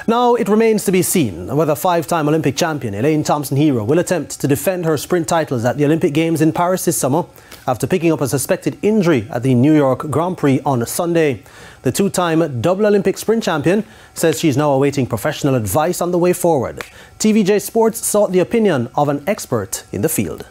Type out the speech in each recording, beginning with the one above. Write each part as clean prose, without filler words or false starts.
Now, it remains to be seen whether five-time Olympic champion Elaine Thompson-Herah will attempt to defend her sprint titles at the Olympic Games in Paris this summer after picking up a suspected injury at the New York Grand Prix on Sunday. The two-time double Olympic sprint champion says she's now awaiting professional advice on the way forward. TVJ Sports sought the opinion of an expert in the field.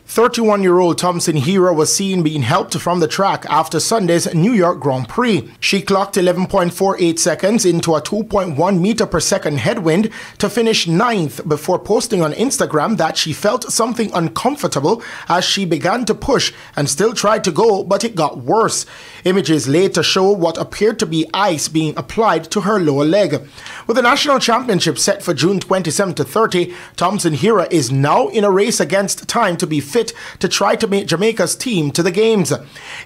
31-year-old Thompson-Herah was seen being helped from the track after Sunday's New York Grand Prix. She clocked 11.48 seconds into a 2.1 meter per second headwind to finish 9th before posting on Instagram that she felt something uncomfortable as she began to push and still tried to go, but it got worse. Images later show what appeared to be ice being applied to her lower leg. With the national championship set for June 27 to 30, Thompson-Herah is now in a race against time to be fit to try to make Jamaica's team to the games.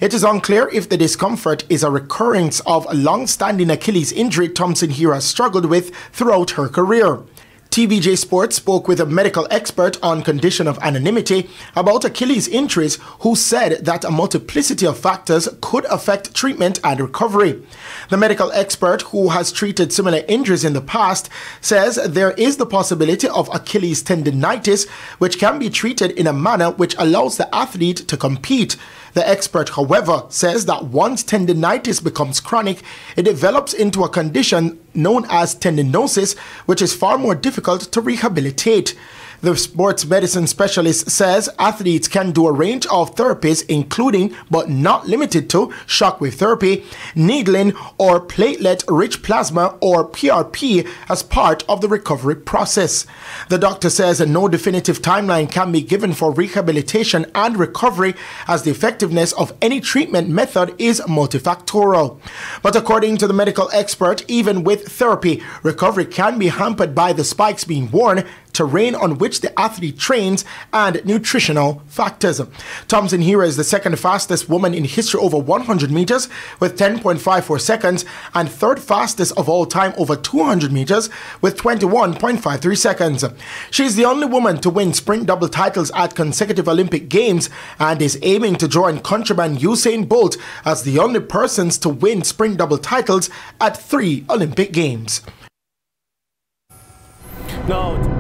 It is unclear if the discomfort is a recurrence of a long-standing Achilles injury Thompson-Herah struggled with throughout her career. TVJ Sports spoke with a medical expert on condition of anonymity about Achilles injuries who said that a multiplicity of factors could affect treatment and recovery. The medical expert, who has treated similar injuries in the past, says there is the possibility of Achilles tendinitis, which can be treated in a manner which allows the athlete to compete. The expert, however, says that once tendinitis becomes chronic, it develops into a condition known as tendinosis, which is far more difficult to rehabilitate. The sports medicine specialist says athletes can do a range of therapies, including but not limited to shockwave therapy, needling, or platelet-rich plasma or PRP as part of the recovery process. The doctor says no definitive timeline can be given for rehabilitation and recovery, as the effectiveness of any treatment method is multifactorial. But according to the medical expert, even with therapy, recovery can be hampered by the spikes being worn, terrain on which the athlete trains, and nutritional factors. Thompson-Herah is the second fastest woman in history over 100 meters with 10.54 seconds and third fastest of all time over 200 meters with 21.53 seconds. She is the only woman to win sprint double titles at consecutive Olympic Games and is aiming to join countryman Usain Bolt as the only persons to win sprint double titles at 3 Olympic Games. No.